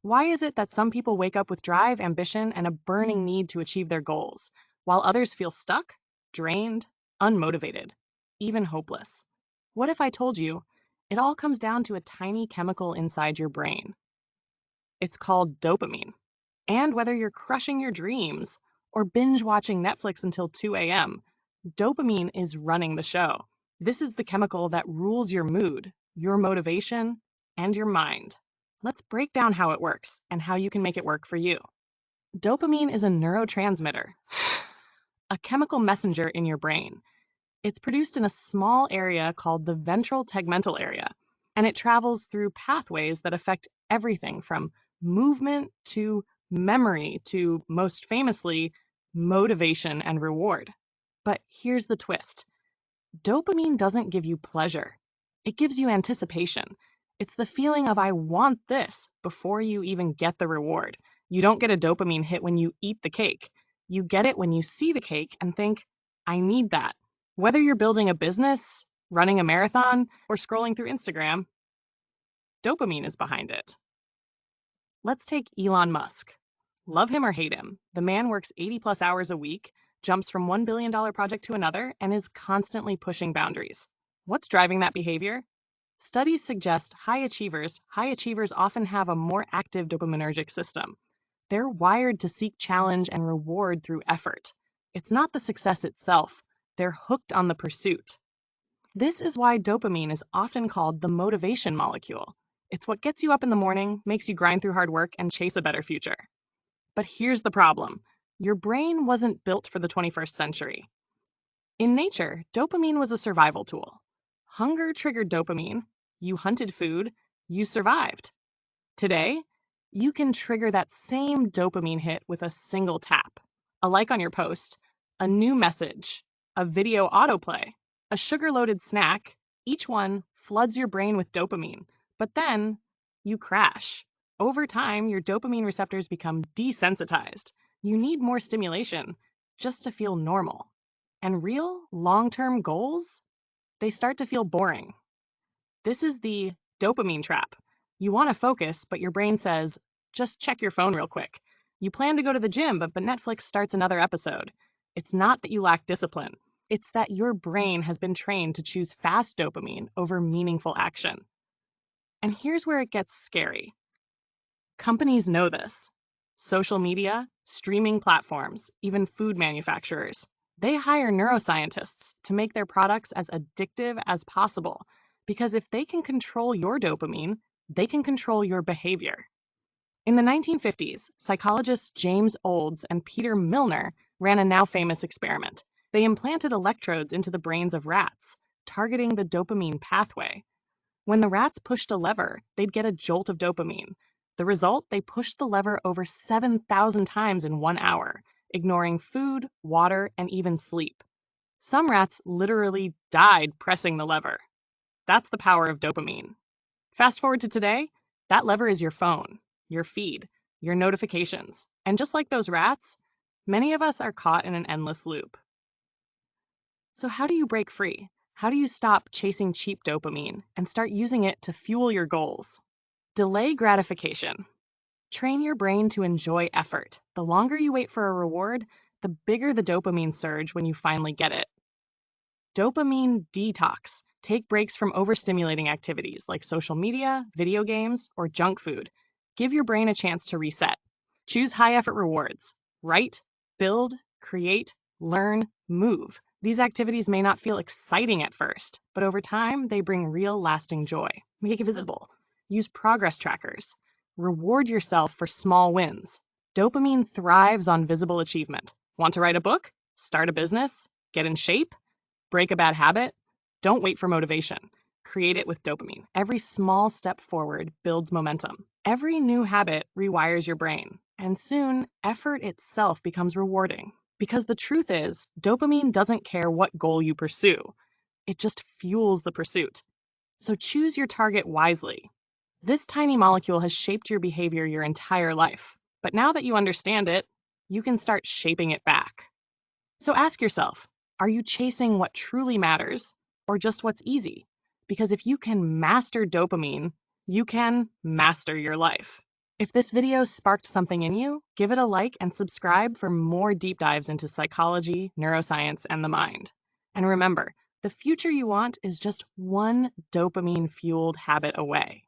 Why is it that some people wake up with drive, ambition, and a burning need to achieve their goals, while others feel stuck, drained, unmotivated, even hopeless? What if I told you it all comes down to a tiny chemical inside your brain? It's called dopamine. And whether you're crushing your dreams or binge watching Netflix until 2 a.m., dopamine is running the show. This is the chemical that rules your mood, your motivation, and your mind. Let's break down how it works and how you can make it work for you. Dopamine is a neurotransmitter, a chemical messenger in your brain. It's produced in a small area called the ventral tegmental area, and it travels through pathways that affect everything from movement to memory to, most famously, motivation and reward. But here's the twist. Dopamine doesn't give you pleasure. It gives you anticipation. It's the feeling of I want this before you even get the reward. You don't get a dopamine hit when you eat the cake. You get it when you see the cake and think, I need that. Whether you're building a business, running a marathon, or scrolling through Instagram, dopamine is behind it. Let's take Elon Musk. Love him or hate him, the man works 80 plus hours a week, jumps from $1 billion project to another, and is constantly pushing boundaries. What's driving that behavior? Studies suggest high achievers often have a more active dopaminergic system. They're wired to seek challenge and reward through effort. It's not the success itself, they're hooked on the pursuit. This is why dopamine is often called the motivation molecule. It's what gets you up in the morning, makes you grind through hard work, and chase a better future. But here's the problem. Your brain wasn't built for the 21st century. In nature, dopamine was a survival tool. Hunger triggered dopamine, you hunted food, you survived. Today, you can trigger that same dopamine hit with a single tap. A like on your post, a new message, a video autoplay, a sugar-loaded snack, each one floods your brain with dopamine. But then, you crash. Over time, your dopamine receptors become desensitized. You need more stimulation just to feel normal. And real, long-term goals? They start to feel boring. This is the dopamine trap. You want to focus, but your brain says, just check your phone real quick. You plan to go to the gym, but Netflix starts another episode. It's not that you lack discipline. It's that your brain has been trained to choose fast dopamine over meaningful action. And here's where it gets scary. Companies know this. Social media, streaming platforms, even food manufacturers. They hire neuroscientists to make their products as addictive as possible. Because if they can control your dopamine, they can control your behavior. In the 1950s, psychologists James Olds and Peter Milner ran a now famous experiment. They implanted electrodes into the brains of rats, targeting the dopamine pathway. When the rats pushed a lever, they'd get a jolt of dopamine. The result, they pushed the lever over 7,000 times in 1 hour, ignoring food, water, and even sleep. Some rats literally died pressing the lever. That's the power of dopamine. Fast forward to today, that lever is your phone, your feed, your notifications. And just like those rats, many of us are caught in an endless loop. So how do you break free? How do you stop chasing cheap dopamine and start using it to fuel your goals? Delay gratification. Train your brain to enjoy effort. The longer you wait for a reward, the bigger the dopamine surge when you finally get it. Dopamine detox. Take breaks from overstimulating activities like social media, video games, or junk food. Give your brain a chance to reset. Choose high-effort rewards. Write, build, create, learn, move. These activities may not feel exciting at first, but over time, they bring real lasting joy. Make it visible. Use progress trackers. Reward yourself for small wins. Dopamine thrives on visible achievement. Want to write a book? Start a business? Get in shape? Break a bad habit? Don't wait for motivation. Create it with dopamine. Every small step forward builds momentum. Every new habit rewires your brain. And soon, effort itself becomes rewarding. Because the truth is, dopamine doesn't care what goal you pursue. It just fuels the pursuit. So choose your target wisely. This tiny molecule has shaped your behavior your entire life. But now that you understand it, you can start shaping it back. So ask yourself, are you chasing what truly matters or just what's easy? Because if you can master dopamine, you can master your life. If this video sparked something in you, give it a like and subscribe for more deep dives into psychology, neuroscience, and the mind. And remember, the future you want is just one dopamine-fueled habit away.